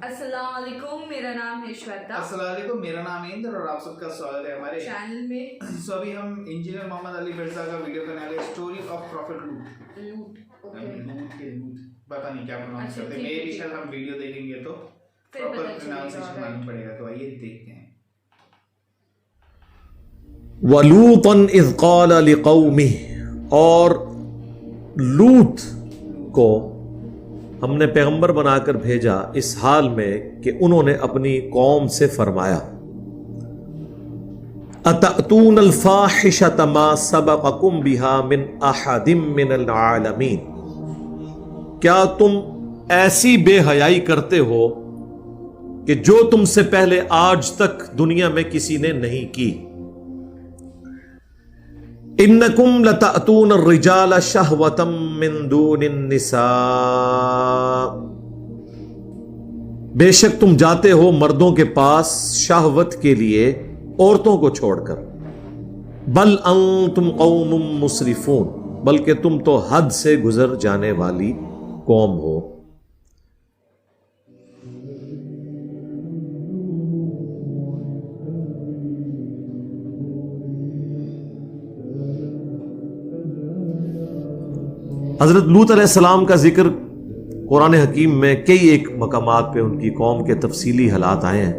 السلام علیکم، میرا نام ہے شویتا۔ السلام علیکم، میرا نام اندر اور آپ سب کا سواگت ہے ہمارے چینل میں۔ سو ابھی ہم انجینئر محمد علی مرزا کا ویڈیو کرنے والے اسٹوری آف پروفٹ لوط پتہ نہیں کیا پروناؤنس کرتے ہیں، میری شاید ہم ویڈیو دیکھیں گے تو پراپر پروناؤنسیشن معلوم پڑے گا، تو آئیے دیکھتے ہیں۔ وَلُوطًا إِذْ قَالَ لِقَوْمِهِ، اور لوط کو ہم نے پیغمبر بنا کر بھیجا اس حال میں کہ انہوں نے اپنی قوم سے فرمایا أَتَأْتُونَ الْفَاحِشَةَ مَا سَبَقَكُمْ بِهَا مِنْ أَحَدٍ مِّنَ الْعَالَمِينَ، کیا تم ایسی بے حیائی کرتے ہو کہ جو تم سے پہلے آج تک دنیا میں کسی نے نہیں کی۔ انکم لتأتون الرجال شہوة من دون النساء، بے شک تم جاتے ہو مردوں کے پاس شہوت کے لیے عورتوں کو چھوڑ کر۔ بل انتم قوم مسرفون، بلکہ تم تو حد سے گزر جانے والی قوم ہو۔ حضرت لوط علیہ السلام کا ذکر قرآن حکیم میں کئی ایک مقامات پہ ان کی قوم کے تفصیلی حالات آئے ہیں،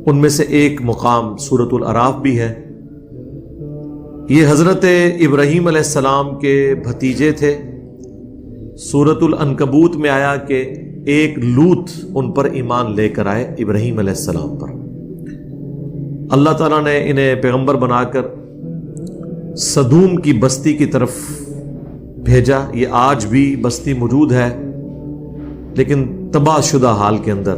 ان میں سے ایک مقام سورۃ الاعراف بھی ہے۔ یہ حضرت ابراہیم علیہ السلام کے بھتیجے تھے۔ سورۃ العنکبوت میں آیا کہ ایک لوط ان پر ایمان لے کر آئے ابراہیم علیہ السلام پر۔ اللہ تعالیٰ نے انہیں پیغمبر بنا کر سدوم کی بستی کی طرف بھیجا۔ یہ آج بھی بستی موجود ہے، لیکن تباہ شدہ حال کے اندر۔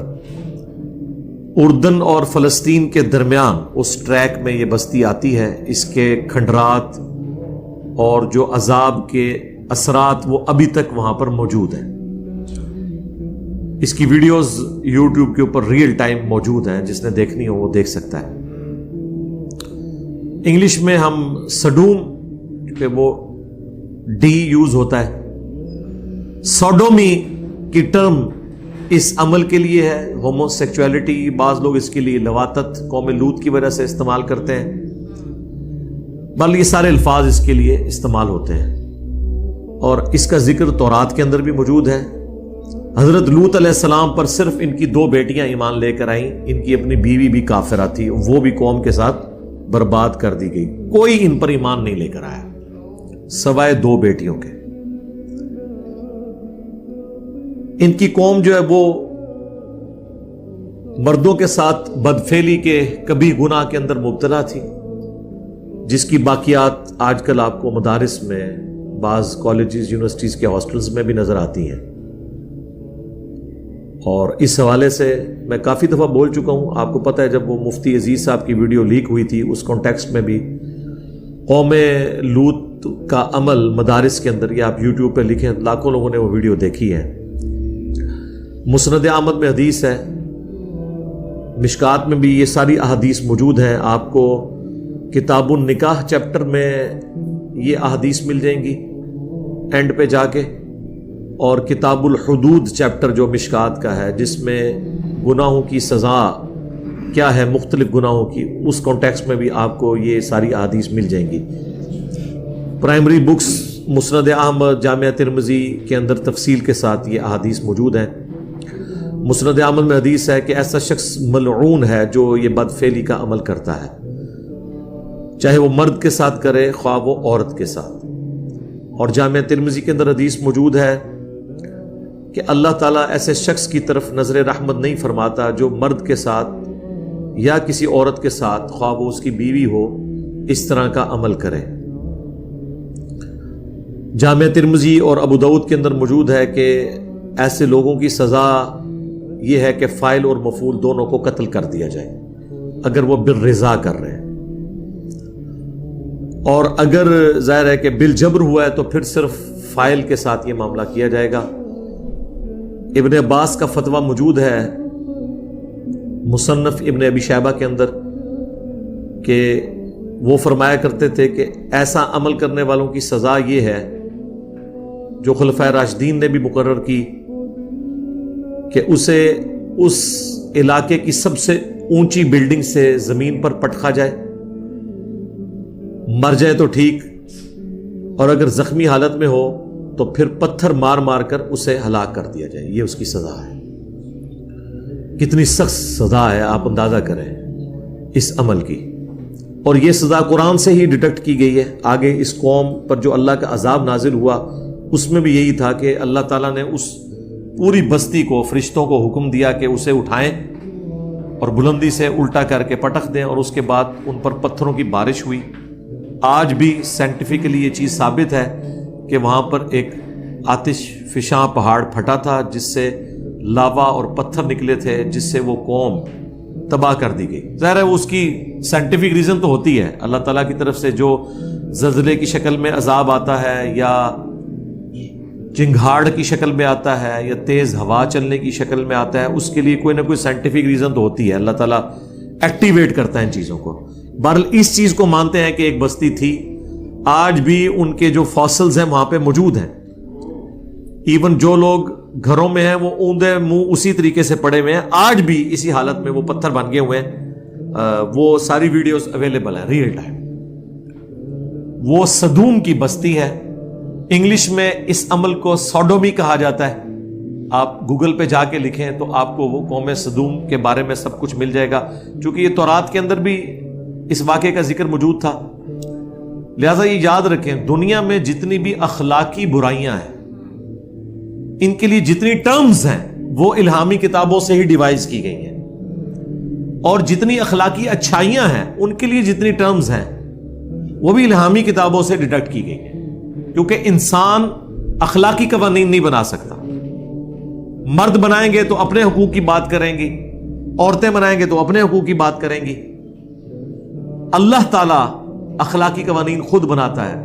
اردن اور فلسطین کے درمیان اس ٹریک میں یہ بستی آتی ہے۔ اس کے کھنڈرات اور جو عذاب کے اثرات وہ ابھی تک وہاں پر موجود ہیں۔ اس کی ویڈیوز یوٹیوب کے اوپر ریئل ٹائم موجود ہیں، جس نے دیکھنی ہو وہ دیکھ سکتا ہے۔ انگلش میں ہم سڈوم پہ وہ ڈی یوز ہوتا ہے۔ سوڈومی کی ٹرم اس عمل کے لیے ہے، ہومو سیکچولیٹی، بعض لوگ اس کے لیے لواطت قوم لوط کی وجہ سے استعمال کرتے ہیں، بل یہ سارے الفاظ اس کے لیے استعمال ہوتے ہیں، اور اس کا ذکر تورات کے اندر بھی موجود ہے۔ حضرت لوط علیہ السلام پر صرف ان کی 2 بیٹیاں ایمان لے کر آئیں، ان کی اپنی بیوی بھی کافرہ تھی، وہ بھی قوم کے ساتھ برباد کر دی گئی۔ کوئی ان پر ایمان نہیں لے کر آیا سوائے 2 بیٹیوں کے۔ ان کی قوم جو ہے وہ مردوں کے ساتھ بدفعلی کے کبھی گناہ کے اندر مبتلا تھی، جس کی باقیات آج کل آپ کو مدارس میں، بعض کالجز یونیورسٹیز کے ہاسٹلز میں بھی نظر آتی ہیں۔ اور اس حوالے سے میں کافی دفعہ بول چکا ہوں، آپ کو پتہ ہے جب وہ مفتی عزیز صاحب کی ویڈیو لیک ہوئی تھی، اس کانٹیکسٹ میں بھی قوم لوط کا عمل مدارس کے اندر، یہ آپ یوٹیوب پہ لکھیں، لاکھوں لوگوں نے وہ ویڈیو دیکھی ہے۔ مسند احمد میں حدیث ہے، مشکات میں بھی یہ ساری احادیث موجود ہیں۔ آپ کو کتاب النکاح چیپٹر میں یہ احادیث مل جائیں گی اینڈ پہ جا کے، اور کتاب الحدود چیپٹر جو مشکات کا ہے، جس میں گناہوں کی سزا کیا ہے مختلف گناہوں کی، اس کانٹیکسٹ میں بھی آپ کو یہ ساری احادیث مل جائیں گی۔ پرائمری بکس مسند احمد، جامعہ ترمذی کے اندر تفصیل کے ساتھ یہ احادیث موجود ہیں۔ مسند احمد میں حدیث ہے کہ ایسا شخص ملعون ہے جو یہ بدفعلی کا عمل کرتا ہے، چاہے وہ مرد کے ساتھ کرے خواہ وہ عورت کے ساتھ۔ اور جامعہ ترمذی کے اندر حدیث موجود ہے کہ اللہ تعالیٰ ایسے شخص کی طرف نظر رحمت نہیں فرماتا جو مرد کے ساتھ یا کسی عورت کے ساتھ، خواہ وہ اس کی بیوی ہو، اس طرح کا عمل کرے۔ جامعہ ترمذی اور ابو داؤد کے اندر موجود ہے کہ ایسے لوگوں کی سزا یہ ہے کہ فاعل اور مفعول دونوں کو قتل کر دیا جائے اگر وہ بالرضا کر رہے ہیں، اور اگر ظاہر ہے کہ بالجبر ہوا ہے تو پھر صرف فاعل کے ساتھ یہ معاملہ کیا جائے گا۔ ابن عباس کا فتویٰ موجود ہے مصنف ابن ابی شیبہ کے اندر کہ وہ فرمایا کرتے تھے کہ ایسا عمل کرنے والوں کی سزا یہ ہے جو خلفائے راشدین نے بھی مقرر کی کہ اسے اس علاقے کی سب سے اونچی بلڈنگ سے زمین پر پٹکا جائے, مر جائے تو ٹھیک, اور اگر زخمی حالت میں ہو تو پھر پتھر مار مار کر اسے ہلاک کر دیا جائے. یہ اس کی سزا ہے. کتنی سخت سزا ہے, آپ اندازہ کریں اس عمل کی. اور یہ سزا قرآن سے ہی ڈیٹیکٹ کی گئی ہے. آگے اس قوم پر جو اللہ کا عذاب نازل ہوا اس میں بھی یہی تھا کہ اللہ تعالیٰ نے اس پوری بستی کو, فرشتوں کو حکم دیا کہ اسے اٹھائیں اور بلندی سے الٹا کر کے پٹک دیں, اور اس کے بعد ان پر پتھروں کی بارش ہوئی. آج بھی سائنٹیفکلی یہ چیز ثابت ہے کہ وہاں پر ایک آتش فشاں پہاڑ پھٹا تھا جس سے لاوا اور پتھر نکلے تھے, جس سے وہ قوم تباہ کر دی گئی. ظاہر ہے اس کی سائنٹیفک ریزن تو ہوتی ہے, اللہ تعالیٰ کی طرف سے جو زلزلے کی شکل میں عذاب آتا ہے, یا چنگھاڑ کی شکل میں آتا ہے, یا تیز ہوا چلنے کی شکل میں آتا ہے, اس کے لیے کوئی نہ کوئی سائنٹیفک ریزن تو ہوتی ہے. اللہ تعالیٰ ایکٹیویٹ کرتا ہے ان چیزوں کو. بہرحال اس چیز کو مانتے ہیں کہ ایک بستی تھی, آج بھی ان کے جو فاسلز ہیں وہاں پہ موجود ہیں. ایون جو لوگ گھروں میں ہیں وہ اوندے منہ اسی طریقے سے پڑے ہوئے ہیں, آج بھی اسی حالت میں وہ پتھر بن گئے ہوئے ہیں. وہ ساری ویڈیوز اویلیبل ہیں ریئل ٹائم. وہ صدوم کی بستی ہے. انگلش میں اس عمل کو سوڈومی کہا جاتا ہے. آپ گوگل پہ جا کے لکھیں تو آپ کو وہ قوم صدوم کے بارے میں سب کچھ مل جائے گا, چونکہ یہ تورات کے اندر بھی اس واقعے کا ذکر موجود تھا. لہذا یہ یاد رکھیں, دنیا میں جتنی بھی اخلاقی برائیاں ہیں, ان کے لیے جتنی ٹرمز ہیں وہ الہامی کتابوں سے ہی ڈیوائز کی گئی ہیں, اور جتنی اخلاقی اچھائیاں ہیں ان کے لیے جتنی ٹرمز ہیں وہ بھی الہامی کتابوں سے ڈیٹیکٹ کی گئی ہیں. کیونکہ انسان اخلاقی قوانین نہیں بنا سکتا. مرد بنائیں گے تو اپنے حقوق کی بات کریں گی, عورتیں بنائیں گے تو اپنے حقوق کی بات کریں گی. اللہ تعالیٰ اخلاقی قوانین خود بناتا ہے.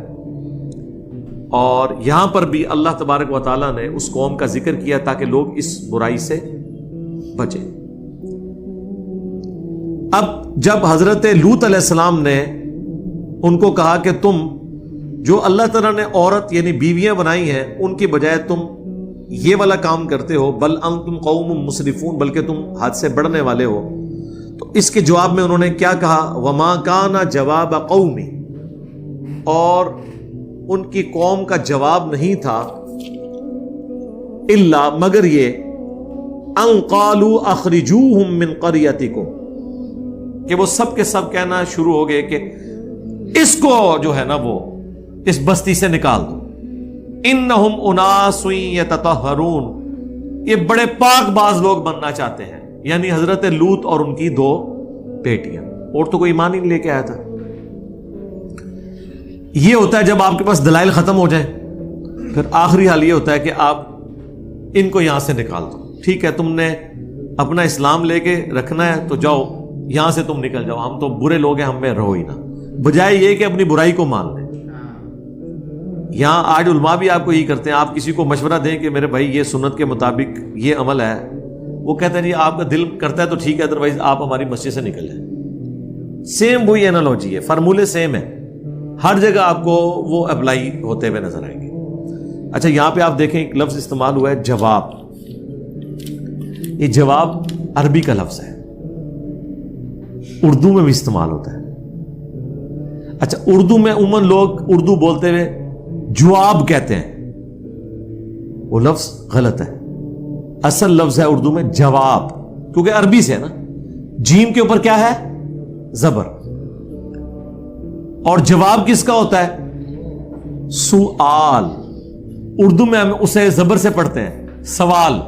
اور یہاں پر بھی اللہ تبارک و تعالیٰ نے اس قوم کا ذکر کیا تاکہ لوگ اس برائی سے بچیں. اب جب حضرت لوط علیہ السلام نے ان کو کہا کہ تم جو اللہ تعالیٰ نے عورت یعنی بیویاں بنائی ہیں ان کی بجائے تم یہ والا کام کرتے ہو, بل انتم قوم مسرفون, بلکہ تم حد سے بڑھنے والے ہو, تو اس کے جواب میں انہوں نے کیا کہا, وما کان جواب قومی, اور ان کی قوم کا جواب نہیں تھا الا مگر یہ, ان قالوا اخرجوہم من قریتکم, کہ وہ سب کے سب کہنا شروع ہو گئے کہ اس کو جو ہے نا وہ اس بستی سے نکال دو. انہم اناس یتطہرون, یہ بڑے پاک باز لوگ بننا چاہتے ہیں, یعنی حضرت لوط اور ان کی 2 بیٹیاں. اور تو کوئی ایمان ہی نہیں لے کے آیا تھا. یہ ہوتا ہے جب آپ کے پاس دلائل ختم ہو جائیں, پھر آخری حال یہ ہوتا ہے کہ آپ ان کو یہاں سے نکال دو. ٹھیک ہے, تم نے اپنا اسلام لے کے رکھنا ہے تو جاؤ یہاں سے, تم نکل جاؤ, ہم تو برے لوگ ہیں, ہم میں رہو ہی نہ, بجائے یہ کہ اپنی برائی کو مان لیں. یہاں آج علماء بھی آپ کو یہی کرتے ہیں. آپ کسی کو مشورہ دیں کہ میرے بھائی یہ سنت کے مطابق یہ عمل ہے, وہ کہتے ہیں جی آپ کا دل کرتا ہے تو ٹھیک ہے, ادروائز آپ ہماری مسجد سے نکل جائیں. سیم وہی اینالوجی ہے, فارمولے سیم ہے, ہر جگہ آپ کو وہ اپلائی ہوتے ہوئے نظر آئیں گے. اچھا, یہاں پہ آپ دیکھیں ایک لفظ استعمال ہوا ہے جواب. یہ جواب عربی کا لفظ ہے, اردو میں بھی استعمال ہوتا ہے. اچھا, اردو میں عموماً لوگ اردو بولتے ہوئے جواب کہتے ہیں, وہ لفظ غلط ہے. اصل لفظ ہے اردو میں جواب, کیونکہ عربی سے ہے نا, جیم کے اوپر کیا ہے, زبر, اور جواب کس کا ہوتا ہے, سؤال. اردو میں ہم اسے زبر سے پڑھتے ہیں سوال.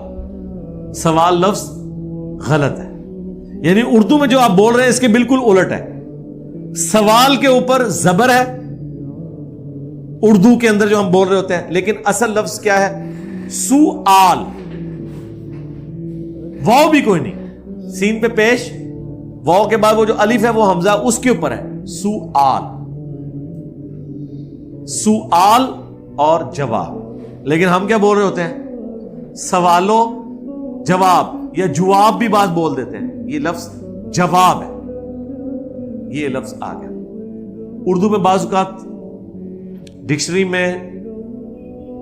سوال لفظ غلط ہے, یعنی اردو میں جو آپ بول رہے ہیں اس کے بالکل الٹ ہے. سوال کے اوپر زبر ہے اردو کے اندر جو ہم بول رہے ہوتے ہیں, لیکن اصل لفظ کیا ہے, سؤال. واو بھی کوئی نہیں, سین پہ پیش, واو کے بعد وہ جو الف ہے وہ حمزہ اس کے اوپر ہے, سؤال. سؤال اور جواب. لیکن ہم کیا بول رہے ہوتے ہیں, سوالو جواب, یا جواب بھی بات بول دیتے ہیں. یہ لفظ جواب ہے, یہ لفظ آ گیا. اردو میں بعض اوقات ڈکشنری میں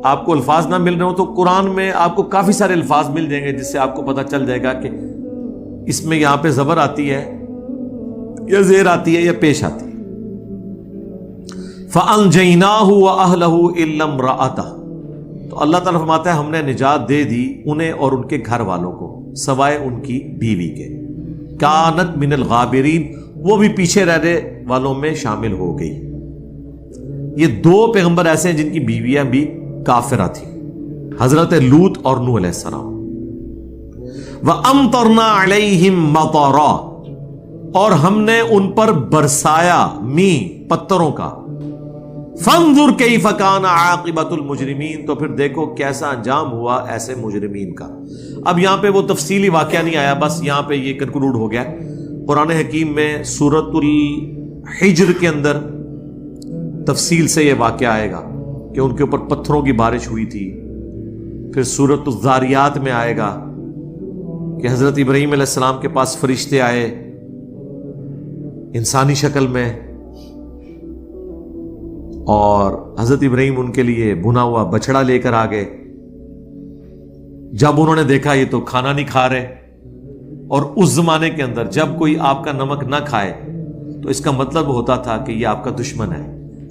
آپ کو الفاظ نہ مل رہے ہو تو قرآن میں آپ کو کافی سارے الفاظ مل جائیں گے جس سے آپ کو پتہ چل جائے گا کہ اس میں یہاں پہ زبر آتی ہے یا زیر آتی ہے یا پیش آتی ہے. فَأَنْجَيْنَاهُ وَأَهْلَهُ إِلَّا امْرَأَتَهُ، تو اللہ تعالیٰ فرماتا ہے ہم نے نجات دے دی انہیں اور ان کے گھر والوں کو سوائے ان کی بیوی کے. کانت من الغابرین، وہ بھی پیچھے رہنے والوں میں شامل ہو گئی. یہ دو پیغمبر ایسے ہیں جن کی بیویاں بھی کافرہ تھیں، حضرت لوط اور نوح علیہ السلام. وَأَمْطَرْنَا عَلَيْهِمْ مَطَرًا، اور ہم نے ان پر برسایا می پتھروں کا. فانظر کیف کان عاقبۃ المجرمین، تو پھر دیکھو کیسا انجام ہوا ایسے مجرمین کا. اب یہاں پہ وہ تفصیلی واقعہ نہیں آیا، بس یہاں پہ یہ کنکلوڈ ہو گیا. قرآن حکیم میں سورۃ الحجر کے اندر تفصیل سے یہ واقعہ آئے گا کہ ان کے اوپر پتھروں کی بارش ہوئی تھی. پھر سورۃ الذاریات میں آئے گا کہ حضرت ابراہیم علیہ السلام کے پاس فرشتے آئے انسانی شکل میں، اور حضرت ابراہیم ان کے لیے بنا ہوا بچڑا لے کر آ گئے. جب انہوں نے دیکھا یہ تو کھانا نہیں کھا رہے، اور اس زمانے کے اندر جب کوئی آپ کا نمک نہ کھائے تو اس کا مطلب ہوتا تھا کہ یہ آپ کا دشمن ہے،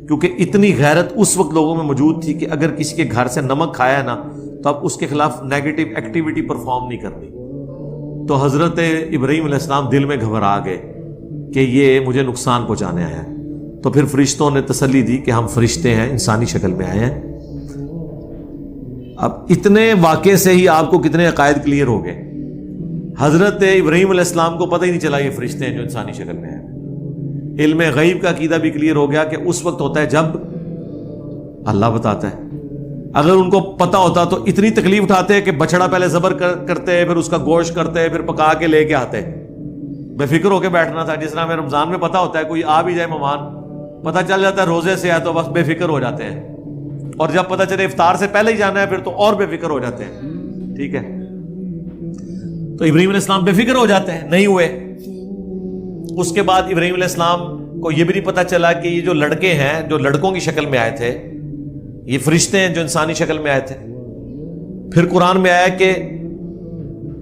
کیونکہ اتنی غیرت اس وقت لوگوں میں موجود تھی کہ اگر کسی کے گھر سے نمک کھایا ہے نا تو آپ اس کے خلاف نیگیٹو ایکٹیویٹی پرفارم نہیں کرنی. تو حضرت ابراہیم علیہ السلام دل میں گھبرا گئے کہ یہ مجھے نقصان پہنچانے آیا ہے. تو پھر فرشتوں نے تسلی دی کہ ہم فرشتے ہیں، انسانی شکل میں آئے ہیں. اب اتنے واقعے سے ہی آپ کو کتنے عقائد کلیئر ہو گئے. حضرت ابراہیم علیہ السلام کو پتہ ہی نہیں چلا یہ فرشتے ہیں جو انسانی شکل میں آئے. علم غیب کا عقیدہ بھی کلیئر ہو گیا کہ اس وقت ہوتا ہے جب اللہ بتاتا ہے. اگر ان کو پتہ ہوتا تو اتنی تکلیف اٹھاتے کہ بچڑا پہلے ذبح کرتے، پھر اس کا گوشت کرتے، پھر پکا کے لے کے آتے. بے فکر ہو کے بیٹھنا تھا. جس طرح ہمیں رمضان میں پتہ ہوتا ہے کوئی آ بھی جائے مہمان، پتہ چل جاتا ہے روزے سے ہے تو بس بے فکر ہو جاتے ہیں، اور جب پتہ چلے افطار سے پہلے ہی جانا ہے پھر تو اور بے فکر ہو جاتے ہیں. ٹھیک ہے، تو ابراہیم علیہ السلام بے فکر ہو جاتے ہیں، نہیں ہوئے. اس کے بعد ابراہیم علیہ السلام کو یہ بھی نہیں پتہ چلا کہ یہ جو لڑکے ہیں جو لڑکوں کی شکل میں آئے تھے یہ فرشتے ہیں جو انسانی شکل میں آئے تھے. پھر قرآن میں آیا کہ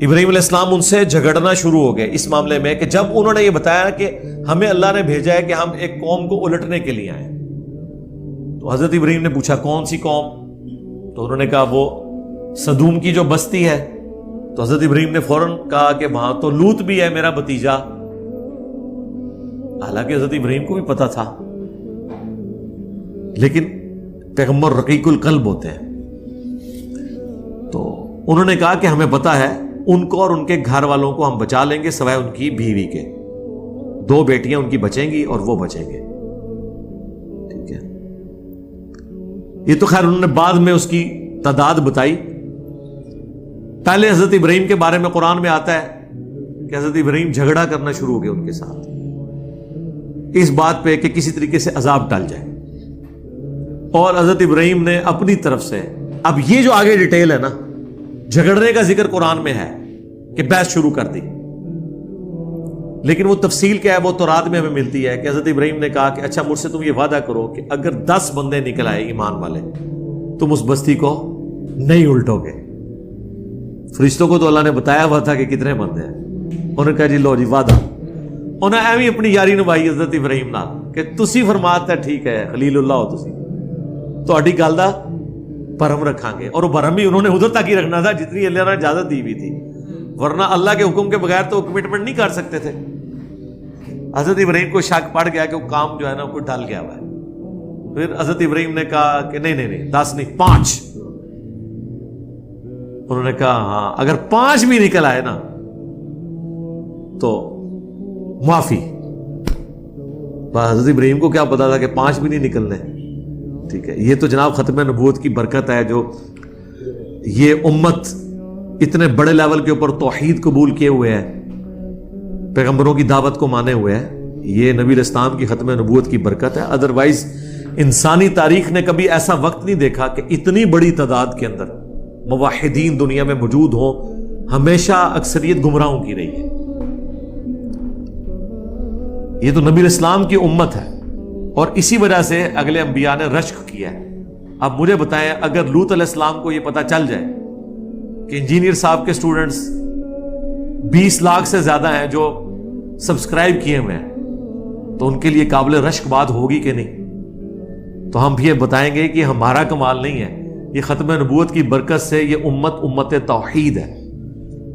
ابراہیم علیہ السلام ان سے جھگڑنا شروع ہو گئے اس معاملے میں کہ جب انہوں نے یہ بتایا کہ ہمیں اللہ نے بھیجا ہے کہ ہم ایک قوم کو الٹنے کے لیے آئے. تو حضرت ابراہیم نے پوچھا کون سی قوم؟ تو انہوں نے کہا وہ سدوم کی جو بستی ہے. تو حضرت ابراہیم نے فوراً کہا کہ وہاں تو لوط بھی ہے میرا بھتیجا. حالانکہ حضرت ابراہیم کو بھی پتا تھا، لیکن پیغمبر رقیق القلب ہوتے ہیں. تو انہوں نے کہا کہ ہمیں پتا ہے ان کو اور ان کے گھر والوں کو ہم بچا لیں گے سوائے ان کی بیوی کے. 2 بیٹیاں ان کی بچیں گی اور وہ بچیں گے. ٹھیک ہے، یہ تو خیر انہوں نے بعد میں اس کی تعداد بتائی. پہلے حضرت ابراہیم کے بارے میں قرآن میں آتا ہے کہ حضرت ابراہیم جھگڑا کرنا شروع ہو گئے ان کے ساتھ اس بات پہ کہ کسی طریقے سے عذاب ٹل جائے. اور حضرت ابراہیم نے اپنی طرف سے، اب یہ جو آگے ڈیٹیل ہے نا، جھگڑنے کا ذکر قرآن میں ہے کہ بحث شروع کر دی، لیکن وہ تفصیل کیا ہے وہ تورات میں ہمیں ملتی ہے کہ حضرت ابراہیم نے کہا کہ اچھا مجھ سے تم یہ وعدہ کرو کہ اگر 10 بندے نکل آئے ایمان والے تم اس بستی کو نہیں الٹو گے. فرشتوں کو تو اللہ نے بتایا ہوا تھا کہ کتنے بندے ہیں. انہوں نے کہا جی لو جی وعدہ. انہوں نے ایویں اپنی یاری نبھائی حضرت ابراہیم نال کہ تسی فرماتا ٹھیک ہے خلیل اللہ ہو تسی تہاڈی گل دا بھرم رکھاں گے. اور وہ بھرم بھی انہوں نے ادھر تک ہی رکھنا تھا جتنی اللہ نے اجازت دی ہوئی تھی، ورنہ اللہ کے حکم کے بغیر تو کمٹمنٹ نہیں کر سکتے تھے. حضرت ابراہیم کو شک پڑ گیا کہ وہ کام جو ہے نا کوئی ڈال گیا ہوا ہے. پھر حضرت ابراہیم نے کہا کہ نہیں 10 نہیں 5. انہوں نے کہا ہاں اگر 5 بھی نکل آئے نا تو معافی. حضرت ابراہیم کو کیا پتا تھا کہ 5 بھی نہیں نکلنے. ٹھیک ہے، یہ تو جناب ختم نبوت کی برکت ہے جو یہ امت اتنے بڑے لیول کے اوپر توحید قبول کیے ہوئے ہے، پیغمبروں کی دعوت کو مانے ہوئے ہے. یہ نبی اسلام کی ختم نبوت کی برکت ہے. ادروائز انسانی تاریخ نے کبھی ایسا وقت نہیں دیکھا کہ اتنی بڑی تعداد کے اندر موحدین دنیا میں موجود ہوں. ہمیشہ اکثریت گمراہوں کی رہی ہے. یہ تو نبی اسلام کی امت ہے اور اسی وجہ سے اگلے انبیاء نے رشک کیا ہے. اب مجھے بتائیں اگر لوط علیہ السلام کو یہ پتا چل جائے کہ انجینئر صاحب کے سٹوڈنٹس 20 لاکھ سے زیادہ ہیں جو سبسکرائب کیے ہوئے ہیں, تو ان کے لیے قابل رشک بات ہوگی کہ نہیں؟ تو ہم بھی یہ بتائیں گے کہ ہمارا کمال نہیں ہے, یہ ختم نبوت کی برکت سے یہ امت توحید ہے,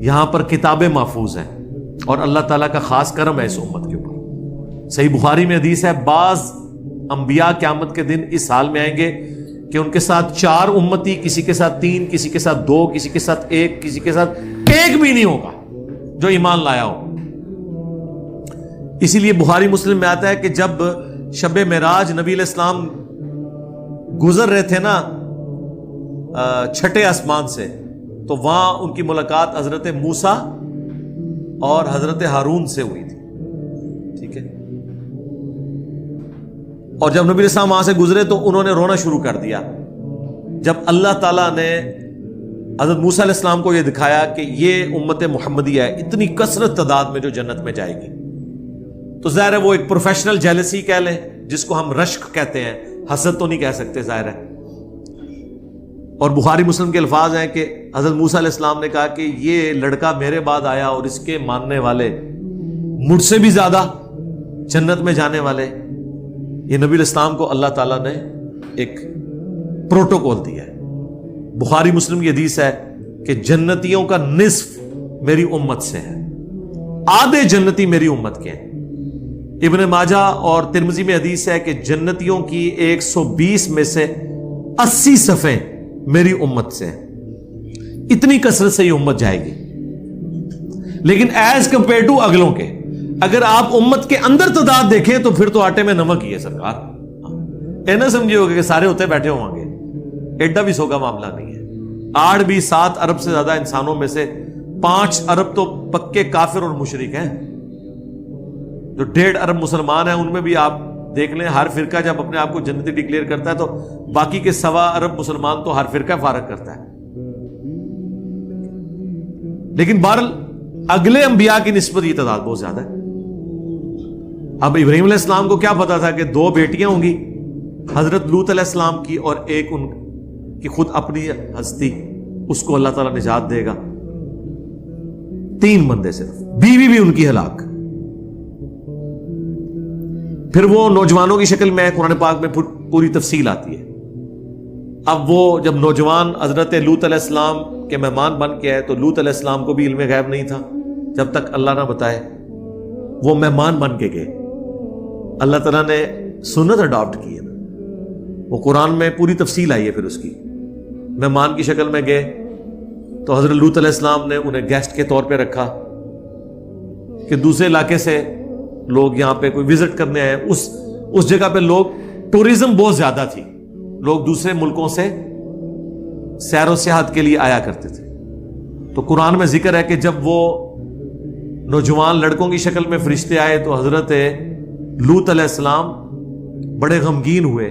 یہاں پر کتابیں محفوظ ہیں اور اللہ تعالیٰ کا خاص کرم ہے اس امت کے اوپر. صحیح بخاری میں حدیث ہے, بعض انبیاء قیامت کے دن اس حال میں آئیں گے کہ ان کے ساتھ 4 امتی, کسی کے ساتھ 3, کسی کے ساتھ 2, کسی کے ساتھ 1, کسی کے ساتھ 1 بھی نہیں ہوگا جو ایمان لایا ہو. اسی لیے بخاری مسلم میں آتا ہے کہ جب شب معراج نبی علیہ السلام گزر رہے تھے نا 6 آسمان سے, تو وہاں ان کی ملاقات حضرت موسیٰ اور حضرت ہارون سے ہوئی تھی. ٹھیک ہے, اور جب نبی علیہ السلام وہاں سے گزرے تو انہوں نے رونا شروع کر دیا. جب اللہ تعالیٰ نے حضرت موسیٰ علیہ السلام کو یہ دکھایا کہ یہ امت محمدیہ ہے, اتنی کثرت تعداد میں جو جنت میں جائے گی, تو ظاہر ہے وہ ایک پروفیشنل جیلسی کہہ لیں, جس کو ہم رشک کہتے ہیں, حسد تو نہیں کہہ سکتے ظاہر ہے. اور بخاری مسلم کے الفاظ ہیں کہ حضرت موسیٰ علیہ السلام نے کہا کہ یہ لڑکا میرے بعد آیا اور اس کے ماننے والے مجھ سے بھی زیادہ جنت میں جانے والے. یہ نبی علیہ السلام کو اللہ تعالیٰ نے ایک پروٹوکول دیا ہے. بخاری مسلم کی حدیث ہے کہ جنتیوں کا نصف میری امت سے ہے, آدھے جنتی میری امت کے ہیں. ابن ماجہ اور ترمذی میں حدیث ہے کہ جنتیوں کی 120 میں سے 80 صفیں میری امت سے ہیں. اتنی کثرت سے یہ امت جائے گی. لیکن ایز کمپیئر ٹو اگلوں کے, اگر آپ امت کے اندر تعداد دیکھیں تو پھر تو آٹے میں نمک ہی ہے سرکار. اے نہ سمجھے ہوگا کہ سارے ہوتے بیٹھے ہوں گے, ایڈا بھی سو کا معاملہ نہیں ہے. 8 بھی 7 ارب سے زیادہ انسانوں میں سے 5 ارب تو پکے کافر اور مشرک ہیں. جو 1.5 ارب مسلمان ہیں ان میں بھی آپ دیکھ لیں, ہر فرقہ جب اپنے آپ کو جنتی ڈکلیئر کرتا ہے تو باقی کے 1.25 ارب مسلمان تو ہر فرقہ فارغ کرتا ہے. لیکن بہرحال اگلے انبیاء کی نسبت یہ تعداد بہت زیادہ ہے. اب ابراہیم علیہ السلام کو کیا پتا تھا کہ 2 بیٹیاں ہوں گی, حضرت لوط علیہ السلام کی اور ایک ان کی خود اپنی ہستی, اس کو اللہ تعالیٰ نجات دے گا. 3 بندے صرف, بیوی بھی ان کی ہلاک. پھر وہ نوجوانوں کی شکل میں قرآن پاک میں پوری تفصیل آتی ہے. اب وہ جب نوجوان حضرت لوط علیہ السلام کے مہمان بن کے آئے تو لوط علیہ السلام کو بھی علم غیب نہیں تھا جب تک اللہ نہ بتائے. وہ مہمان بن کے گئے, اللہ تعالیٰ نے سنت اڈاپٹ کی ہے. وہ قرآن میں پوری تفصیل آئی ہے. پھر اس کی مہمان کی شکل میں گئے تو حضرت لوط علیہ السلام نے انہیں گیسٹ کے طور پہ رکھا کہ دوسرے علاقے سے لوگ یہاں پہ کوئی وزٹ کرنے آئے. اس جگہ پہ لوگ ٹورزم بہت زیادہ تھی, لوگ دوسرے ملکوں سے سیر و سیاحت کے لیے آیا کرتے تھے. تو قرآن میں ذکر ہے کہ جب وہ نوجوان لڑکوں کی شکل میں فرشتے آئے تو حضرت لوط علیہ السلام بڑے غمگین ہوئے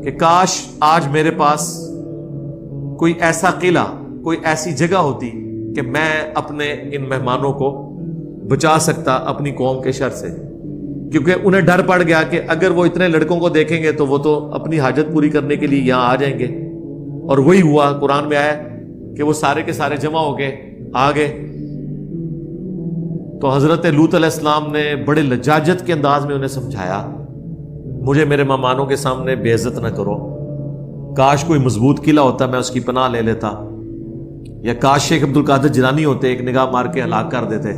کہ کاش آج میرے پاس کوئی ایسا قلعہ, کوئی ایسی جگہ ہوتی کہ میں اپنے ان مہمانوں کو بچا سکتا اپنی قوم کے شر سے. کیونکہ انہیں ڈر پڑ گیا کہ اگر وہ اتنے لڑکوں کو دیکھیں گے تو وہ تو اپنی حاجت پوری کرنے کے لیے یہاں آ جائیں گے. اور وہی ہوا, قرآن میں آیا کہ وہ سارے کے سارے جمع ہو گئے, آ گئے. تو حضرت لوط علیہ السلام نے بڑے لجاجت کے انداز میں انہیں سمجھایا, مجھے میرے مہمانوں کے سامنے بے عزت نہ کرو. کاش کوئی مضبوط قلعہ ہوتا میں اس کی پناہ لے لیتا, یا کاش شیخ عبد القادر جیلانی ہوتے ایک نگاہ مار کے ہلاک کر دیتے.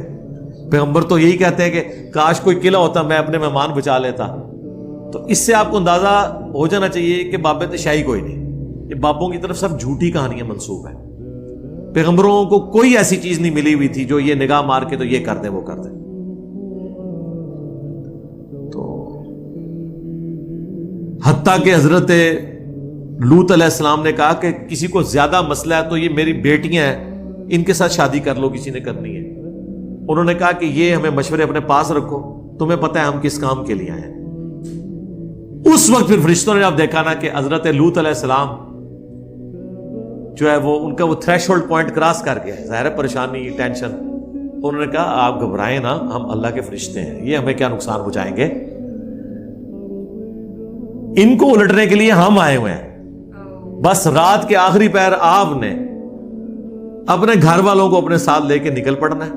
پیغمبر تو یہی کہتے ہیں کہ کاش کوئی قلعہ ہوتا میں اپنے مہمان بچا لیتا. تو اس سے آپ کو اندازہ ہو جانا چاہیے کہ باب شاہی کوئی نہیں, یہ بابوں کی طرف سب جھوٹی کہانیاں منسوب ہیں. پیغمبروں کو کوئی ایسی چیز نہیں ملی ہوئی تھی جو یہ نگاہ مار کے تو یہ کر دیں وہ کر دیں. تو حتیٰ کہ حضرت لوط علیہ السلام نے کہا کہ کسی کو زیادہ مسئلہ ہے تو یہ میری بیٹیاں ہیں, ان کے ساتھ شادی کر لو, کسی نے کرنی ہے. انہوں نے کہا کہ یہ ہمیں مشورے اپنے پاس رکھو, تمہیں پتہ ہے ہم کس کام کے لیے آئے ہیں. اس وقت پھر فرشتوں نے اب دیکھا نا کہ حضرت لوط علیہ السلام جو ہے وہ ان کا وہ تھریش ہولڈ پوائنٹ کراس کر گیا, ظاہر ہے پریشانی, ٹینشن. انہوں نے کہا آپ گھبرائیں نا, ہم اللہ کے فرشتے ہیں, یہ ہمیں کیا نقصان پہنچائیں گے, ان کو الٹنے کے لیے ہم آئے ہوئے ہیں. بس رات کے آخری پہر آپ نے اپنے گھر والوں کو اپنے ساتھ لے کے نکل پڑنا ہے.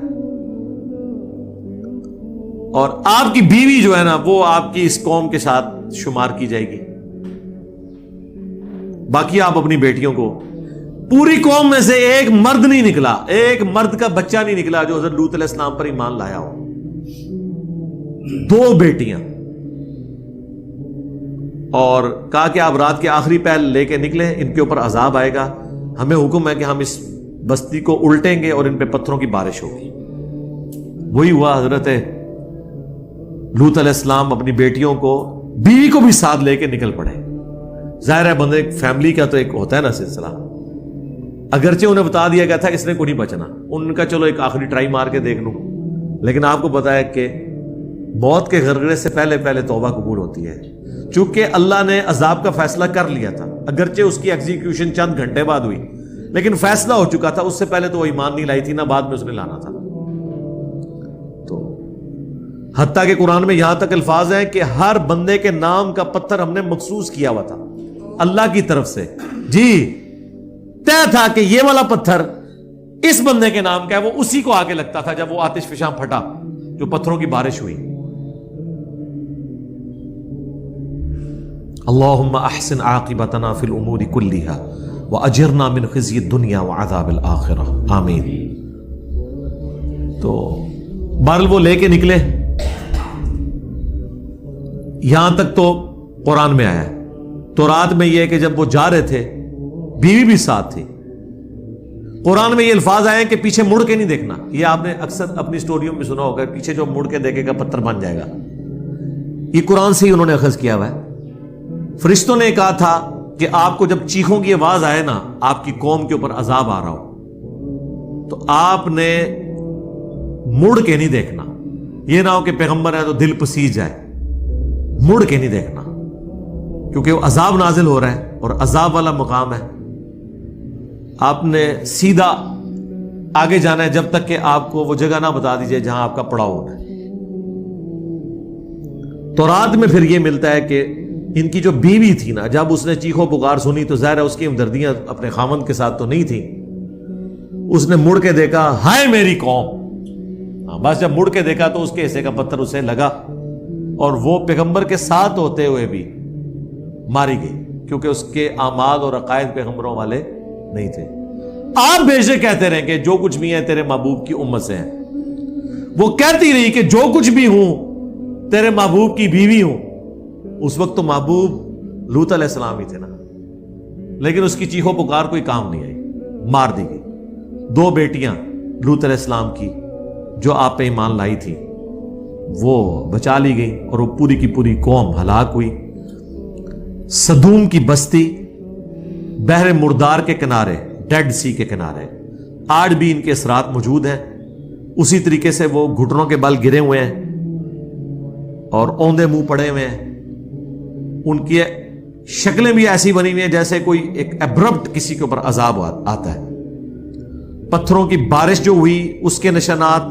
اور آپ کی بیوی جو ہے نا وہ آپ کی اس قوم کے ساتھ شمار کی جائے گی. باقی آپ اپنی بیٹیوں کو, پوری قوم میں سے ایک مرد نہیں نکلا, ایک مرد کا بچہ نہیں نکلا جو حضرت لوط علیہ السلام پر ایمان لایا ہو. 2 بیٹیاں, اور کہا کہ آپ رات کے آخری پہل لے کے نکلیں, ان کے اوپر عذاب آئے گا, ہمیں حکم ہے کہ ہم اس بستی کو الٹیں گے اور ان پہ پتھروں کی بارش ہوگی. وہی ہوا, حضرت لوط علیہ السلام اپنی بیٹیوں کو, بیوی کو بھی ساتھ لے کے نکل پڑے. ظاہر ہے بندے فیملی کا تو ایک ہوتا ہے نا سلسلہ, اگرچہ انہیں بتا دیا گیا تھا اس نے کو نہیں بچنا, ان کا چلو ایک آخری ٹرائی مار کے دیکھ لوں, لیکن آپ کو پتا ہے کہ موت کے غرغرے سے پہلے پہلے توبہ قبول ہوتی ہے. چونکہ اللہ نے عذاب کا فیصلہ کر لیا تھا, اگرچہ اس کی ایگزیکیوشن چند گھنٹے بعد ہوئی, لیکن فیصلہ ہو چکا تھا. اس سے پہلے تو وہ ایمان نہیں لائی تھی, نہ بعد میں اس نے لانا تھا. تو حتیٰ کہ قرآن میں یہاں تک الفاظ ہیں کہ ہر بندے کے نام کا پتھر ہم نے مخصوص کیا ہوا تھا اللہ کی طرف سے. جی طے تھا کہ یہ والا پتھر اس بندے کے نام کا ہے, وہ اسی کو آگے لگتا تھا جب وہ آتش فشاں پھٹا جو پتھروں کی بارش ہوئی. اللہم احسن عاقبتنا فی الامور کلھا واجرنا من خزی الدنیا وعذاب الآخرہ, آمین. تو بہرحال وہ لے کے نکلے. یہاں تک تو قرآن میں آیا ہے. تو رات میں یہ کہ جب وہ جا رہے تھے, بیوی بھی ساتھ تھی. قرآن میں یہ الفاظ آئے ہیں کہ پیچھے مڑ کے نہیں دیکھنا. یہ آپ نے اکثر اپنی سٹوریوں میں سنا ہوگا, پیچھے جو مڑ کے دیکھے گا پتھر بن جائے گا. یہ قرآن سے ہی انہوں نے اخذ کیا ہوا ہے. فرشتوں نے کہا تھا کہ آپ کو جب چیخوں کی آواز آئے نا, آپ کی قوم کے اوپر عذاب آ رہا ہو, تو آپ نے مڑ کے نہیں دیکھنا. یہ نہ ہو کہ پیغمبر ہے تو دل پسیج جائے. مڑ کے نہیں دیکھنا, کیونکہ وہ عذاب نازل ہو رہا ہے اور عذاب والا مقام ہے. آپ نے سیدھا آگے جانا ہے جب تک کہ آپ کو وہ جگہ نہ بتا دیجئے جہاں آپ کا پڑاؤ ہونا ہے. تو رات میں پھر یہ ملتا ہے کہ ان کی جو بیوی تھی نا, جب اس نے چیخو پکار سنی تو ظاہر ہے اس کی ہمدردیاں اپنے خاوند کے ساتھ تو نہیں تھیں. اس نے مڑ کے دیکھا, ہائے میری قوم. بس جب مڑ کے دیکھا تو اس کے حصے کا پتھر اسے لگا, اور وہ پیغمبر کے ساتھ ہوتے ہوئے بھی ماری گئی, کیونکہ اس کے اعمال اور عقائد پیغمبروں والے نہیں تھے. آپ بے شک کہتے رہیں کہ جو کچھ بھی ہیں تیرے محبوب کی امت سے ہیں. وہ کہتی رہی کہ جو کچھ بھی ہوں تیرے محبوب کی بیوی ہوں. اس وقت تو محبوب لوط علیہ السلام ہی تھے نا, لیکن اس کی چیخو پکار کوئی کام نہیں آئی, مار دی گئی. 2 بیٹیاں لوط علیہ السلام کی جو آپ پہ ایمان لائی تھی وہ بچا لی گئی, اور وہ پوری کی پوری قوم ہلاک ہوئی. سدوم کی بستی بحر مردار کے کنارے, ڈیڈ سی کے کنارے, آج بھی ان کے اثرات موجود ہیں. اسی طریقے سے وہ گھٹنوں کے بل گرے ہوئے ہیں اور اوندے منہ پڑے ہوئے ہیں. ان کی شکلیں بھی ایسی بنی ہوئی ہیں جیسے کوئی ایک ایبرپٹ کسی کے اوپر عذاب آتا ہے. پتھروں کی بارش جو ہوئی اس کے نشانات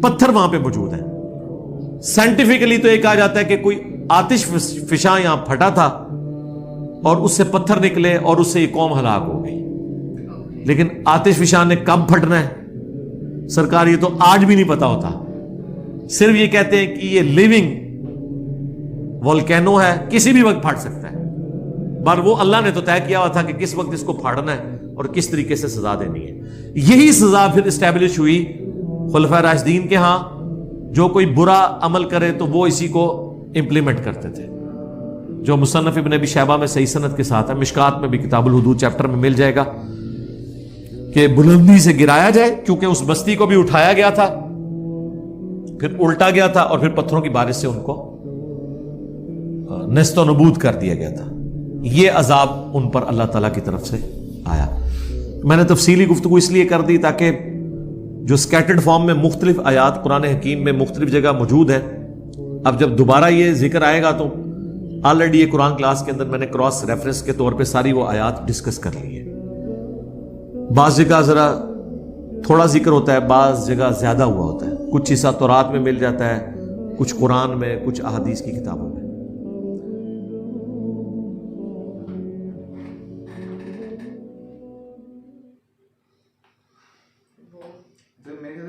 پتھر وہاں پہ موجود ہیں. سائنٹیفکلی تو یہ کہا جاتا ہے کہ کوئی آتش فشاں یہاں پھٹا تھا اور اس سے پتھر نکلے اور اس سے یہ قوم ہلاک ہو گئی. لیکن آتش فشاں نے کب پھٹنا ہے سرکار یہ تو آج بھی نہیں پتا ہوتا. صرف یہ کہتے ہیں کہ یہ لیونگ والکینو ہے, کسی بھی وقت پھٹ سکتا ہے. پر وہ اللہ نے تو طے کیا ہوا تھا کہ کس وقت اس کو پھاڑنا ہے اور کس طریقے سے سزا دینی ہے. یہی سزا پھر اسٹیبلش ہوئی خلفائے راشدین کے ہاں. جو کوئی برا عمل کرے تو وہ اسی کو امپلیمنٹ کرتے تھے, جو مصنف ابن ابی شیبہ میں صحیح سند کے ساتھ ہے. مشکات میں بھی کتاب الحدود چیپٹر میں مل جائے گا کہ بلندی سے گرایا جائے, کیونکہ اس بستی کو بھی اٹھایا گیا تھا, پھر الٹا گیا تھا, اور پھر پتھروں کی بارش سے ان کو نیست و نبود کر دیا گیا تھا. یہ عذاب ان پر اللہ تعالیٰ کی طرف سے آیا. میں نے تفصیلی گفتگو اس لیے کر دی تاکہ جو سکیٹرڈ فارم میں مختلف آیات قرآن حکیم میں مختلف جگہ موجود ہیں, اب جب دوبارہ یہ ذکر آئے گا تو آلریڈی یہ قرآن کلاس کے اندر میں نے کراس ریفرنس کے طور پہ ساری وہ آیات ڈسکس کر لی ہے. بعض جگہ ذرا تھوڑا ذکر ہوتا ہے, بعض جگہ زیادہ ہوا ہوتا ہے. کچھ حصہ تورات میں مل جاتا ہے, کچھ قرآن میں, کچھ احادیث کی کتابوں میں. میرے